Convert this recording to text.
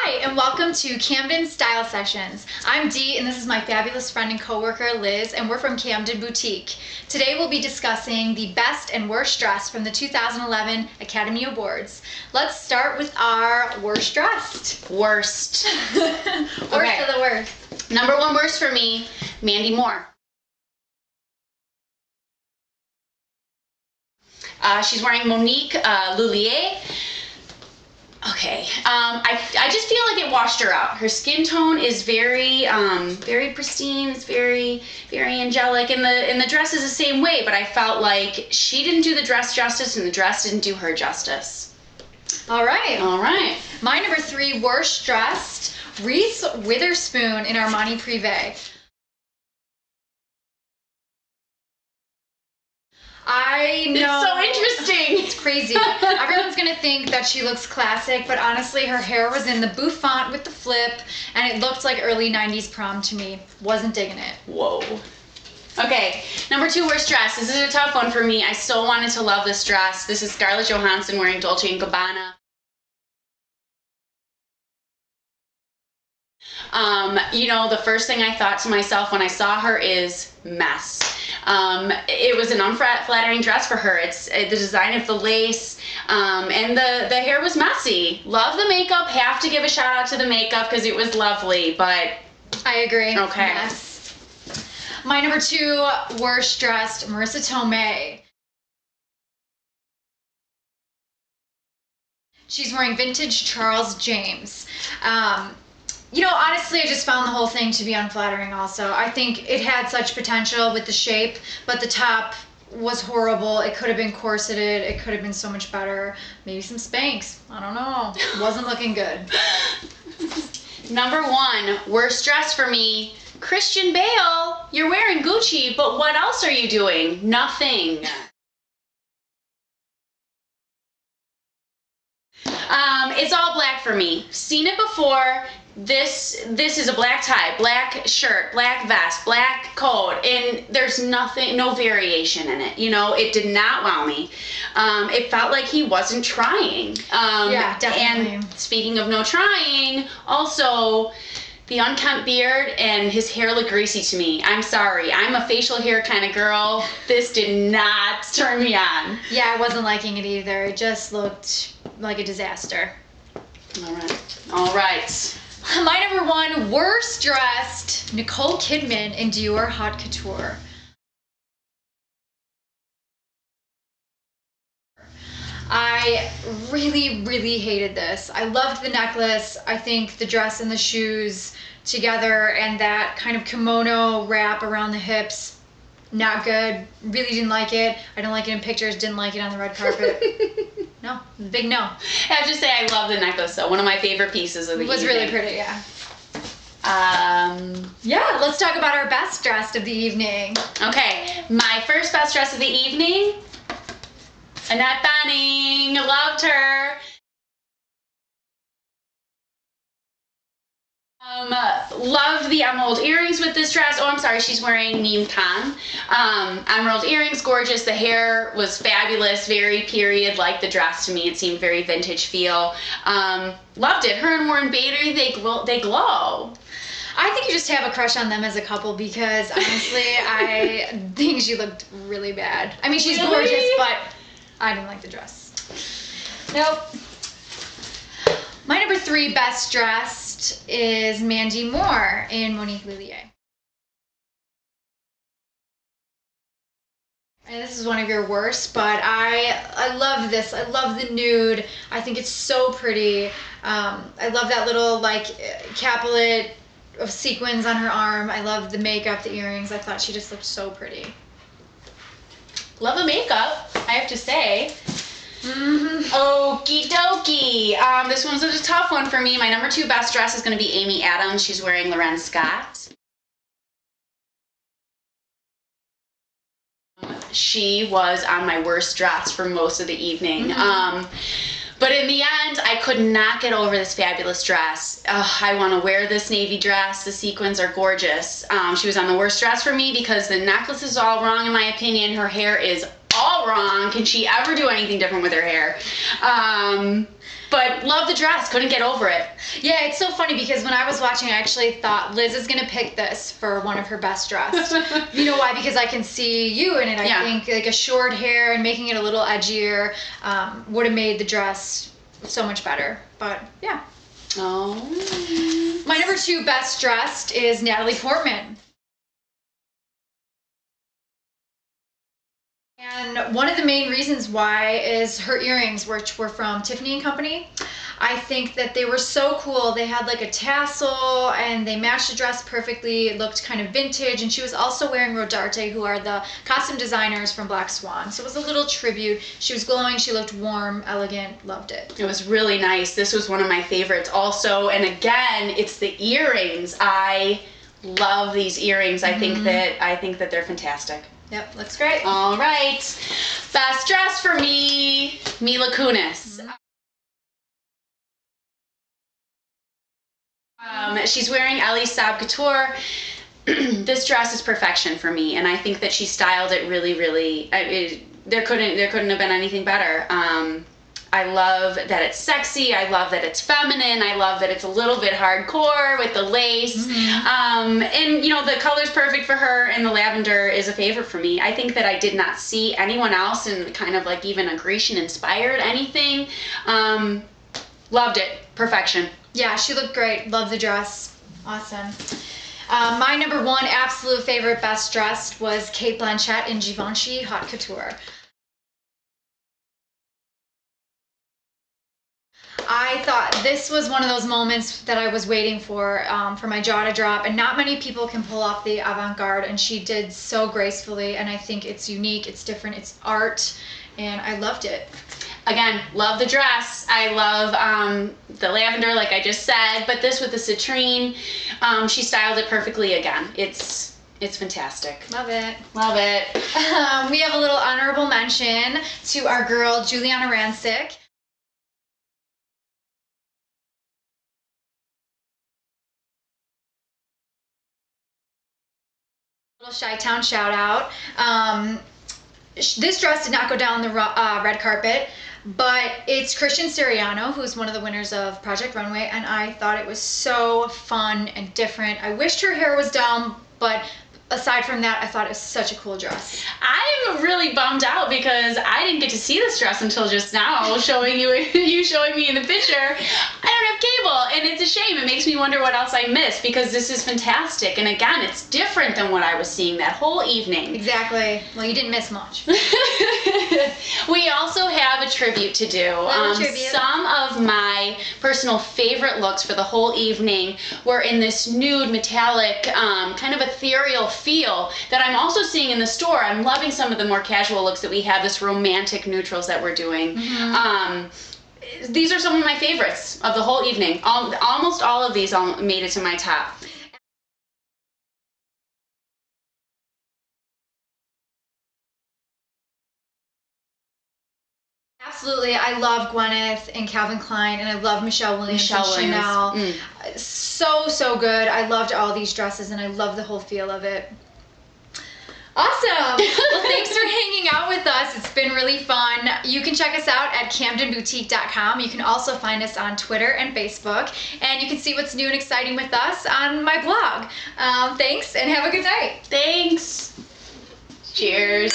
Hi, and welcome to Camden Style Sessions. I'm Dee, and this is my fabulous friend and coworker Liz, and we're from Camden Boutique. Today we'll be discussing the best and worst dress from the 2011 Academy Awards. Let's start with our worst dressed. Worst. Worst Okay. of the worst. Number one worst for me, Mandy Moore. She's wearing Monique Lhuillier. Okay, I just feel like it washed her out. Her skin tone is very pristine. It's very angelic, and the dress is the same way. But I felt like she didn't do the dress justice, and the dress didn't do her justice. All right. All right. My number 3 worst dressed, Reese Witherspoon in Armani Privé. I know. It's so interesting. It's crazy. Everyone's going to think that she looks classic, but honestly, her hair was in the bouffant with the flip, and it looked like early 90s prom to me. Wasn't digging it. Whoa. Okay, number 2 worst dress. This is a tough one for me. I still wanted to love this dress. This is Scarlett Johansson wearing Dolce & Gabbana. You know, the first thing I thought to myself when I saw her is mess. It was an unflattering dress for her. It's the design of the lace, and the hair was messy. Love the makeup. Have to give a shout out to the makeup because it was lovely, but I agree. Okay. Mess. My number 2 worst dressed, Marissa Tomei. She's wearing vintage Charles James. You know, honestly, I just found the whole thing to be unflattering also. I think it had such potential with the shape, but the top was horrible. It could have been corseted. It could have been so much better. Maybe some Spanx. I don't know. Wasn't looking good. Number 1 worst dress for me, Christian Bale. You're wearing Gucci, but what else are you doing? Nothing. It's all black for me. Seen it before. This is a black tie, black shirt, black vest, black coat, and there's nothing, no variation in it. You know, it did not wow me. It felt like he wasn't trying. Yeah, definitely. And speaking of no trying, also the unkempt beard and his hair looked greasy to me. I'm sorry, I'm a facial hair kind of girl. This did not turn me on. Yeah, I wasn't liking it either. It just looked like a disaster. All right. My number 1 worst dressed, Nicole Kidman in Dior Haute Couture. I really hated this. I loved the necklace. I think the dress and the shoes together and that kind of kimono wrap around the hips, not good. Really didn't like it. I didn't like it in pictures, didn't like it on the red carpet. No, big no. I have to say I love the necklace though. One of my favorite pieces of the evening. It was really pretty, yeah. Yeah, let's talk about our best dressed of the evening. Okay, my first best dress of the evening, Annette Bening. Loved her. Loved the emerald earrings with this dress. Oh, I'm sorry, she's wearing Neem Khan. Emerald earrings, gorgeous. The hair was fabulous, very period like the dress to me. It seemed very vintage feel. Loved it. Her and Warren Beatty, they glow. I think you just have a crush on them as a couple because honestly, I think she looked really bad. I mean, she's gorgeous, but I didn't like the dress. Nope. My number 3 best dressed is Mandy Moore in Monique Lhuillier. And this is one of your worst, but I love this. I love the nude. I think it's so pretty. I love that little like capelet of sequins on her arm. I love the makeup, the earrings. I thought she just looked so pretty. Love the makeup, I have to say. Okie dokie. This one's a tough one for me. My number 2 best dress is going to be Amy Adams. She's wearing Loren Scott. She was on my worst dress for most of the evening. But in the end, I could not get over this fabulous dress. I want to wear this navy dress. The sequins are gorgeous. She was on the worst dress for me because the necklace is all wrong in my opinion. Her hair is all wrong. Can she ever do anything different with her hair? But love the dress, couldn't get over it. Yeah, it's so funny because when I was watching, I actually thought Liz is gonna pick this for one of her best dressed. You know why? Because I can see you in it. I think like a short hair and making it a little edgier would have made the dress so much better. But yeah. Oh. My number 2 best dressed is Natalie Portman. And one of the main reasons why is her earrings, which were from Tiffany & Company. I think that they were so cool. They had like a tassel and they matched the dress perfectly. It looked kind of vintage, and she was also wearing Rodarte, who are the costume designers from Black Swan. So it was a little tribute. She was glowing, she looked warm, elegant, loved it. It was really nice. This was one of my favorites also. And again, it's the earrings. I love these earrings. I think that they're fantastic. Yep, looks great. All right. Best dress for me, Mila Kunis. She's wearing Elie Saab Couture. This dress is perfection for me, and I think that she styled it really, really. There couldn't have been anything better. I love that it's sexy. I love that it's feminine. I love that it's a little bit hardcore with the lace. And you know, the color's perfect for her, and the lavender is a favorite for me. I think that I did not see anyone else in kind of like even a Grecian inspired anything. Loved it. Perfection. Yeah, she looked great. Love the dress. Awesome. My number 1 absolute favorite best dressed was Cate Blanchett in Givenchy Haute Couture. I thought this was one of those moments that I was waiting for my jaw to drop, and not many people can pull off the avant-garde, and she did so gracefully, and I think it's unique, it's different, it's art, and I loved it. Again, love the dress. I love the lavender, like I just said, but this with the citrine, she styled it perfectly again. It's fantastic. Love it. Love it. We have a little honorable mention to our girl, Giuliana Rancic. Little Chi-Town shout out. This dress did not go down the red carpet, but it's Christian Siriano, who's one of the winners of Project Runway, and I thought it was so fun and different. I wished her hair was down, but aside from that, I thought it was such a cool dress. I'm really bummed out because I didn't get to see this dress until just now, showing you showing me in the picture. I don't have cable, and it's a shame. It makes me wonder what else I missed, because this is fantastic. And again, it's different than what I was seeing that whole evening. Exactly. Well, you didn't miss much. We also have a tribute to do. Some of my personal favorite looks for the whole evening were in this nude, metallic, kind of ethereal feel that I'm also seeing in the store. I'm loving some of the more casual looks that we have, this romantic neutrals that we're doing. These are some of my favorites of the whole evening. Almost all of these made it to my top. Absolutely. I love Gwyneth and Calvin Klein, and I love Michelle Williams and Chanel. So good. I loved all these dresses, and I love the whole feel of it. Awesome. Well, thanks for hanging out with us. It's been really fun. You can check us out at CamdenBoutique.com. You can also find us on Twitter and Facebook, and you can see what's new and exciting with us on my blog. Thanks, and have a good night. Thanks. Cheers.